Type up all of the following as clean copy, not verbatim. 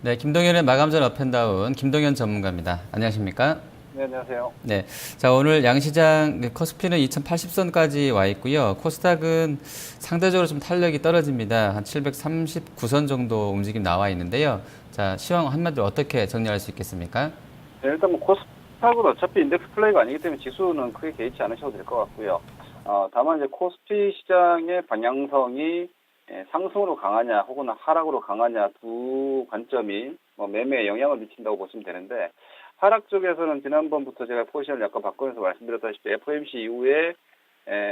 네, 김동현의 마감전 업앤다운 김동현 전문가입니다. 안녕하십니까? 네, 안녕하세요. 네, 자 오늘 양시장 코스피는 2080선까지 와 있고요. 코스닥은 상대적으로 좀 탄력이 떨어집니다. 한 739선 정도 움직임 나와 있는데요. 자, 시황 한마디로 어떻게 정리할 수 있겠습니까? 네, 일단 뭐 코스닥은 어차피 인덱스 플레이가 아니기 때문에 지수는 크게 개의치 않으셔도 될 것 같고요. 다만 이제 코스피 시장의 방향성이 상승으로 강하냐 혹은 하락으로 강하냐 두 관점이 뭐 매매에 영향을 미친다고 보시면 되는데, 하락 쪽에서는 지난번부터 제가 포지션을 약간 바꾸면서 말씀드렸다시피 FOMC 이후에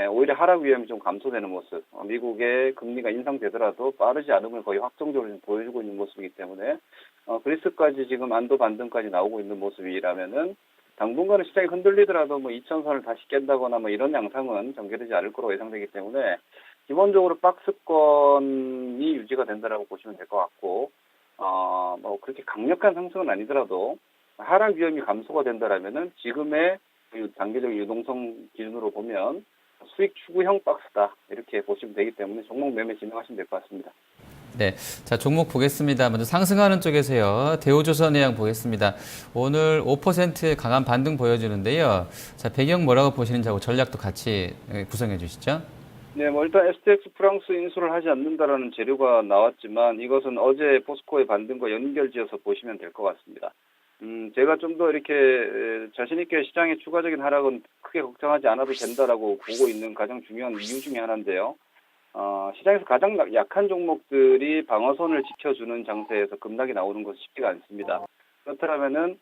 오히려 하락 위험이 좀 감소되는 모습, 미국의 금리가 인상되더라도 빠르지 않음을 거의 확정적으로 좀 보여주고 있는 모습이기 때문에 그리스까지 지금 안도 반등까지 나오고 있는 모습이라면은 당분간은 시장이 흔들리더라도 뭐 2천선을 다시 깬다거나 뭐 이런 양상은 전개되지 않을 거로 예상되기 때문에 기본적으로 박스권이 유지가 된다라고 보시면 될 것 같고, 뭐 그렇게 강력한 상승은 아니더라도 하락 위험이 감소가 된다라면은 지금의 단계적 유동성 기준으로 보면 수익 추구형 박스다 이렇게 보시면 되기 때문에 종목 매매 진행하시면 될 것 같습니다. 네, 자 종목 보겠습니다. 먼저 상승하는 쪽에서요. 대우조선해양 보겠습니다. 오늘 5% 강한 반등 보여주는데요. 자, 배경 뭐라고 보시는지 하고 전략도 같이 구성해 주시죠. 네, 뭐 일단 STX 프랑스 인수를 하지 않는다라는 재료가 나왔지만 이것은 어제 포스코의 반등과 연결지어서 보시면 될 것 같습니다. 제가 좀 더 이렇게 자신 있게 시장의 추가적인 하락은 크게 걱정하지 않아도 된다라고 보고 있는 가장 중요한 이유 중에 하나인데요. 시장에서 가장 약한 종목들이 방어선을 지켜주는 장세에서 급락이 나오는 것은 쉽지가 않습니다. 그렇다면은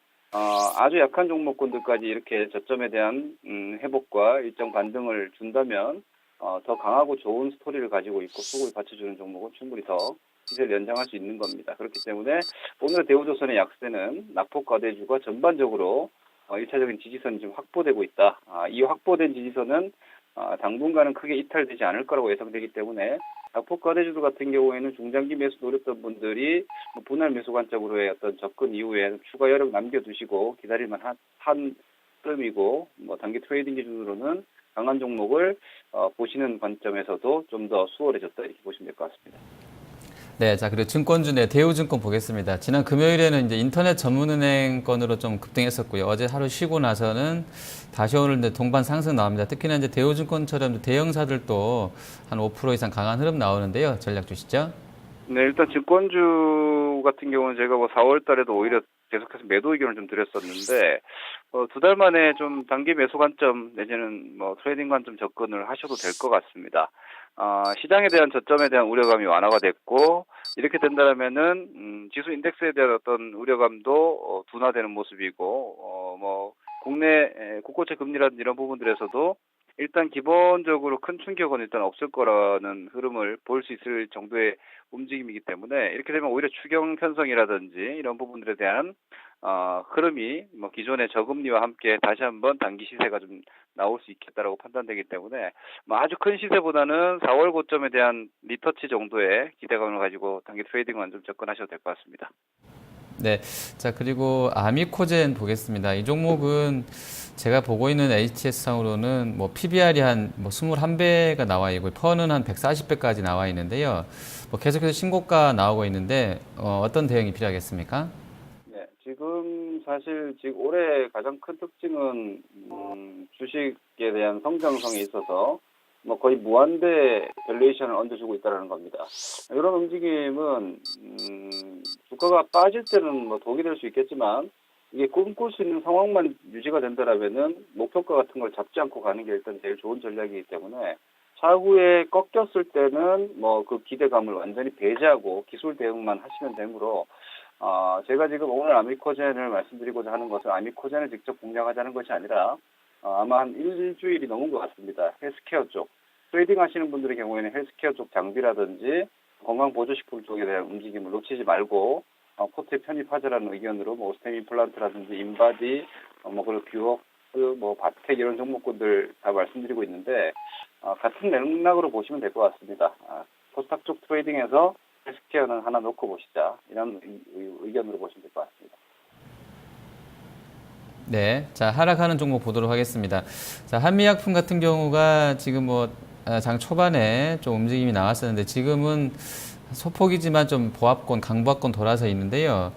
아주 약한 종목군들까지 이렇게 저점에 대한 회복과 일정 반등을 준다면 더 강하고 좋은 스토리를 가지고 있고 수급을 받쳐주는 종목은 충분히 더 기세를 연장할 수 있는 겁니다. 그렇기 때문에 오늘 대우조선의 약세는 낙폭과대주가 전반적으로 1차적인 지지선이 좀 확보되고 있다. 이 확보된 지지선은 당분간은 크게 이탈되지 않을 거라고 예상되기 때문에 낙폭과대주들 같은 경우에는 중장기 매수 노렸던 분들이 뭐 분할 매수 관점으로의 어떤 접근 이후에 추가 여력 남겨두시고 기다릴만 한 뜸이고, 뭐 단기 트레이딩 기준으로는 강한 종목을 보시는 관점에서도 좀 더 수월해졌다 이렇게 보시면 될 것 같습니다. 네, 자, 그리고 증권주 내 대우증권 보겠습니다. 지난 금요일에는 이제 인터넷 전문은행 건으로 좀 급등했었고요. 어제 하루 쉬고 나서는 다시 오늘 이제 동반 상승 나옵니다. 특히나 이제 대우증권처럼 대형사들도 한 5% 이상 강한 흐름 나오는데요. 전략 주시죠. 네, 일단 증권주 같은 경우는 제가 뭐 4월 달에도 오히려 계속해서 매도 의견을 좀 드렸었는데, 두 달 만에 좀 단기 매수 관점 내지는 뭐 트레이딩 관점 접근을 하셔도 될 것 같습니다. 시장에 대한 저점에 대한 우려감이 완화가 됐고, 이렇게 된다면은 지수 인덱스에 대한 어떤 우려감도 둔화되는 모습이고, 뭐 국내 국고채 금리라든지 이런 부분들에서도 일단 기본적으로 큰 충격은 일단 없을 거라는 흐름을 볼 수 있을 정도의 움직임이기 때문에, 이렇게 되면 오히려 추경 편성이라든지 이런 부분들에 대한 흐름이 뭐 기존의 저금리와 함께 다시 한번 단기 시세가 좀 나올 수 있겠다라고 판단되기 때문에, 뭐 아주 큰 시세보다는 4월 고점에 대한 리터치 정도의 기대감을 가지고 단기 트레이딩만 좀 접근하셔도 될 것 같습니다. 네. 자, 그리고 아미코젠 보겠습니다. 이 종목은 제가 보고 있는 HTS상으로는 뭐 PBR이 한 뭐 21배가 나와 있고, 퍼는 한 140배까지 나와 있는데요. 뭐 계속해서 신고가 나오고 있는데, 어떤 대응이 필요하겠습니까? 네, 지금 사실 지금 올해 가장 큰 특징은 주식에 대한 성장성에 있어서 뭐 거의 무한대 밸류에이션을 얹어주고 있다는 겁니다. 이런 움직임은 주가가 빠질 때는 뭐 독이 될 수 있겠지만, 이게 꿈꿀 수 있는 상황만 유지가 된다라면은 목표가 같은 걸 잡지 않고 가는 게 일단 제일 좋은 전략이기 때문에, 차후에 꺾였을 때는 뭐 그 기대감을 완전히 배제하고 기술 대응만 하시면 되므로, 제가 지금 오늘 아미코젠을 말씀드리고자 하는 것은 아미코젠을 직접 공략하자는 것이 아니라 아마 한 일주일이 넘은 것 같습니다. 헬스케어 쪽 트레이딩 하시는 분들의 경우에는 헬스케어 쪽 장비라든지 건강보조식품 쪽에 대한 움직임을 놓치지 말고 포트에 편입하자라는 의견으로 뭐 오스템 임플란트라든지 인바디, 뭐 그리고 뷰어, 뭐 바텍 이런 종목군들 다 말씀드리고 있는데, 같은 맥락으로 보시면 될 것 같습니다. 코스닥 쪽 트레이딩에서 헬스케어는 하나 놓고 보시자 이런 의견으로 보시면 될 것 같습니다. 네. 자, 하락하는 종목 보도록 하겠습니다. 자, 한미약품 같은 경우가 지금 뭐, 장 초반에 좀 움직임이 나왔었는데 지금은 소폭이지만 좀 보합권, 강보합권 돌아서 있는데요.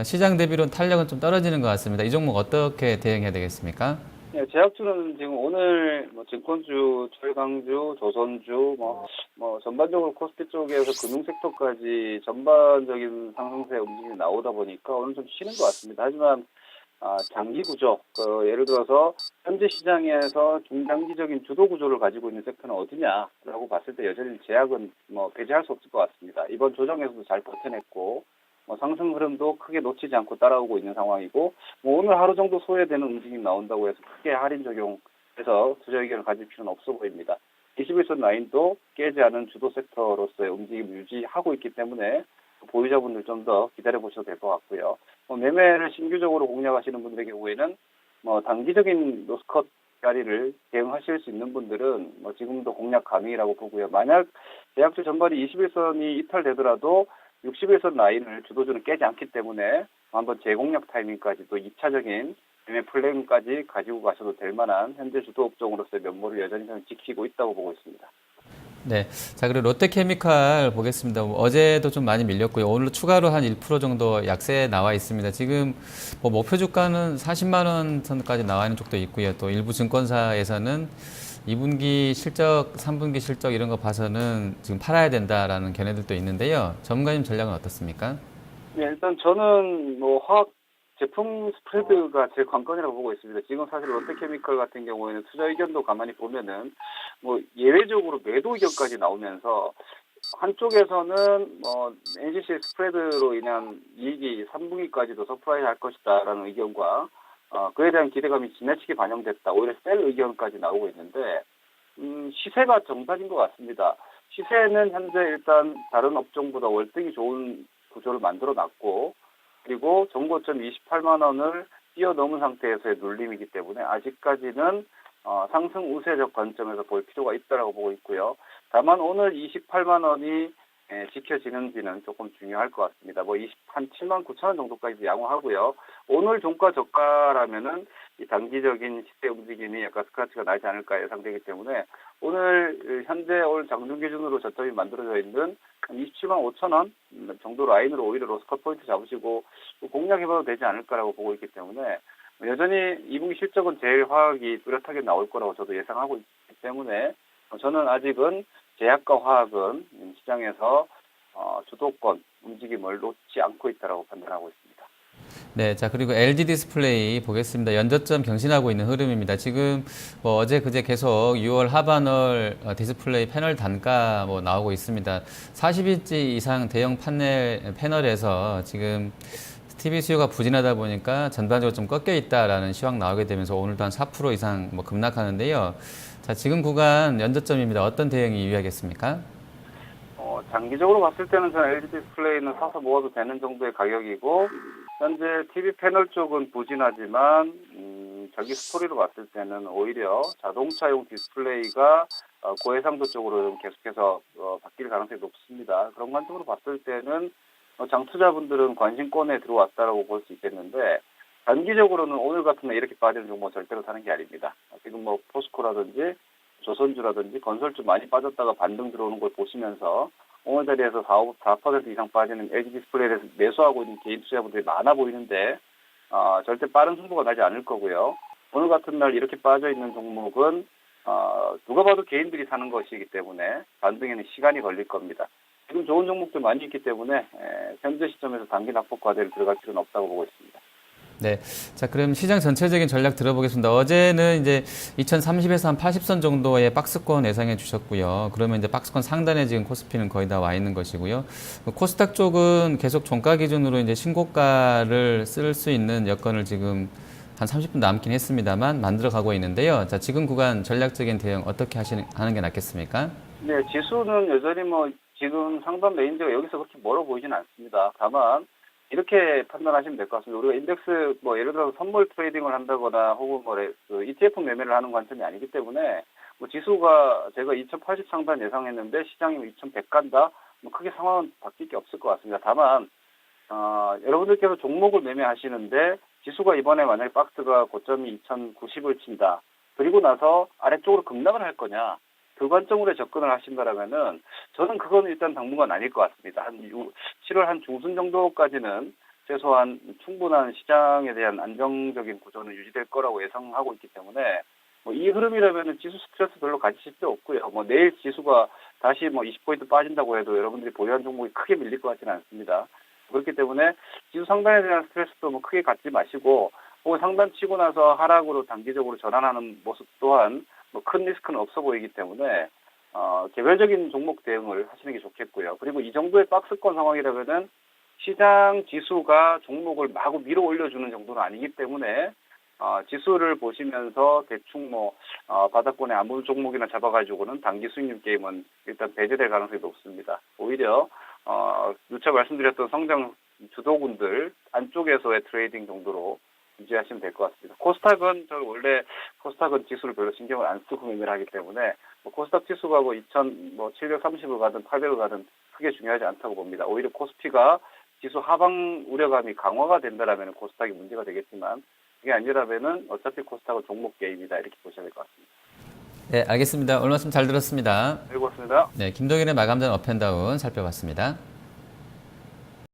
시장 대비로는 탄력은 좀 떨어지는 것 같습니다. 이 종목 어떻게 대응해야 되겠습니까? 네, 제약주는 지금 오늘 뭐 증권주, 철강주, 조선주, 전반적으로 코스피 쪽에서 금융 섹터까지 전반적인 상승세 움직임이 나오다 보니까 오늘 좀 쉬는 것 같습니다. 하지만 장기 구조, 예를 들어서 현재 시장에서 중장기적인 주도 구조를 가지고 있는 섹터는 어디냐라고 봤을 때 여전히 제약은 배제할 수 없을 것 같습니다. 이번 조정에서도 잘 버텨냈고 상승 흐름도 크게 놓치지 않고 따라오고 있는 상황이고 오늘 하루 정도 소외되는 움직임 나온다고 해서 크게 할인 적용해서 투자 의견을 가질 필요는 없어 보입니다. 21선 라인도 깨지 않은 주도 섹터로서의 움직임을 유지하고 있기 때문에 보유자분들 좀 더 기다려보셔도 될 것 같고요. 매매를 신규적으로 공략하시는 분들의 경우에는 단기적인 로스컷 자리를 대응하실 수 있는 분들은 지금도 공략 가능이라고 보고요. 만약 제약주 전반이 21선이 이탈되더라도 61선 라인을 주도주는 깨지 않기 때문에 한번 재공략 타이밍까지 또 2차적인 매매 플랜까지 가지고 가셔도 될 만한 현재 주도 업종으로서의 면모를 여전히 저는 지키고 있다고 보고 있습니다. 네. 자, 그리고 롯데케미칼 보겠습니다. 어제도 좀 많이 밀렸고요. 오늘 추가로 한 1% 정도 약세 나와 있습니다. 지금 목표 주가는 40만 원 선까지 나와 있는 쪽도 있고요. 또 일부 증권사에서는 2분기 실적, 3분기 실적 이런 거 봐서는 지금 팔아야 된다라는 견해들도 있는데요. 전문가님 전략은 어떻습니까? 네, 일단 저는 화학 제품 스프레드가 제일 관건이라고 보고 있습니다. 지금 사실 롯데케미칼 같은 경우에는 투자 의견도 가만히 보면은 예외적으로 매도 의견까지 나오면서 한쪽에서는 NCC 스프레드로 인한 이익이 3분기까지도 서프라이즈 할 것이다라는 의견과 그에 대한 기대감이 지나치게 반영됐다. 오히려 셀 의견까지 나오고 있는데 시세가 정답인 것 같습니다. 시세는 현재 일단 다른 업종보다 월등히 좋은 구조를 만들어 놨고 그리고 정고점 28만 원을 뛰어넘은 상태에서의 눌림이기 때문에 아직까지는 상승 우세적 관점에서 볼 필요가 있다고 보고 있고요. 다만 오늘 28만 원이 지켜지는지는 조금 중요할 것 같습니다. 한 7만 9천 원 정도까지 양호하고요. 오늘 종가 저가라면은 이 단기적인 시세 움직임이 약간 스크래치가 나지 않을까 예상되기 때문에 오늘 현재 올 장중 기준으로 저점이 만들어져 있는 한 27만 5천 원 정도 라인으로 오히려 로스컷 포인트 잡으시고 공략해봐도 되지 않을까라고 보고 있기 때문에 여전히 2분기 실적은 제일 화학이 뚜렷하게 나올 거라고 저도 예상하고 있기 때문에 저는 아직은 제약과 화학은 시장에서 주도권 움직임을 놓지 않고 있다고 판단하고 있습니다. 네, 자, 그리고 LG 디스플레이 보겠습니다. 연저점 경신하고 있는 흐름입니다. 지금 어제 그제 계속 6월 하반월 디스플레이 패널 단가 나오고 있습니다. 40인치 이상 대형 패널에서 지금 TV 수요가 부진하다 보니까 전반적으로 좀 꺾여 있다라는 시황 나오게 되면서 오늘도 한 4% 이상 급락하는데요. 자, 지금 구간 연저점입니다. 어떤 대응이 유의하겠습니까? 장기적으로 봤을 때는 저는 LG 디스플레이는 사서 모아도 되는 정도의 가격이고 현재 TV 패널 쪽은 부진하지만 저기 스토리로 봤을 때는 오히려 자동차용 디스플레이가 고해상도 쪽으로 좀 계속해서 바뀔 가능성이 높습니다. 그런 관점으로 봤을 때는 장투자분들은 관심권에 들어왔다라고 볼 수 있겠는데 단기적으로는 오늘 같은 날 이렇게 빠지는 종목 절대로 사는 게 아닙니다. 지금 포스코라든지 조선주라든지 건설주 많이 빠졌다가 반등 들어오는 걸 보시면서 오늘 자리에서 4% 이상 빠지는 LG 디스플레이에 대해서 매수하고 있는 개인 투자분들이 많아 보이는데 절대 빠른 승부가 나지 않을 거고요. 오늘 같은 날 이렇게 빠져있는 종목은 누가 봐도 개인들이 사는 것이기 때문에 반등에는 시간이 걸릴 겁니다. 지금 좋은 종목들 많이 있기 때문에 현재 시점에서 단기 낙폭 과대를 들어갈 필요는 없다고 보고 있습니다. 네. 자, 그럼 시장 전체적인 전략 들어보겠습니다. 어제는 이제 2030에서 한 80선 정도의 박스권 예상해 주셨고요. 그러면 이제 박스권 상단에 지금 코스피는 거의 다 와 있는 것이고요. 코스닥 쪽은 계속 종가 기준으로 이제 신고가를 쓸 수 있는 여건을 지금 한 30분 남긴 했습니다만 만들어 가고 있는데요. 자, 지금 구간 전략적인 대응 어떻게 하는 게 낫겠습니까? 네, 지수는 여전히 지금 상단 레인지가 여기서 그렇게 멀어 보이진 않습니다. 다만 이렇게 판단하시면 될 것 같습니다. 우리가 인덱스 예를 들어서 선물 트레이딩을 한다거나 혹은 ETF 매매를 하는 관점이 아니기 때문에 지수가 제가 2080 상단 예상했는데 시장이 2100 간다. 크게 상황은 바뀔 게 없을 것 같습니다. 다만 여러분들께서 종목을 매매하시는데 지수가 이번에 만약에 박스가 고점이 2090을 친다. 그리고 나서 아래쪽으로 급락을 할 거냐. 그 관점으로 접근을 하신다라면은 저는 그거는 일단 당분간 아닐 것 같습니다. 7월 한 중순 정도까지는 최소한 충분한 시장에 대한 안정적인 구조는 유지될 거라고 예상하고 있기 때문에 뭐 이 흐름이라면은 지수 스트레스 별로 가지실 필요 없고요. 뭐 내일 지수가 다시 뭐 20포인트 빠진다고 해도 여러분들이 보유한 종목이 크게 밀릴 것 같지는 않습니다. 그렇기 때문에 지수 상단에 대한 스트레스도 뭐 크게 갖지 마시고 혹은 상단 치고 나서 하락으로 단기적으로 전환하는 모습 또한 뭐 큰 리스크는 없어 보이기 때문에 개별적인 종목 대응을 하시는 게 좋겠고요. 그리고 이 정도의 박스권 상황이라면은 시장 지수가 종목을 마구 밀어 올려주는 정도는 아니기 때문에 지수를 보시면서 대충 바닥권에 아무 종목이나 잡아가지고는 단기 수익률 게임은 일단 배제될 가능성이 높습니다. 오히려 누차 말씀드렸던 성장 주도군들 안쪽에서의 트레이딩 정도로 유지하시면 될 것 같습니다. 코스닥은 저 원래 코스닥은 지수를 별로 신경을 안 쓰고 매매를 하기 때문에 코스닥 지수가 2,730을 가든 800을 가든 크게 중요하지 않다고 봅니다. 오히려 코스피가 지수 하방 우려감이 강화가 된다라면 코스닥이 문제가 되겠지만 그게 아니라면은 어차피 코스닥은 종목 게임이다 이렇게 보셔야 될 것 같습니다. 네, 알겠습니다. 오늘 말씀 잘 들었습니다. 네, 고맙습니다. 네, 김동일의 마감전 업앤다운 살펴봤습니다.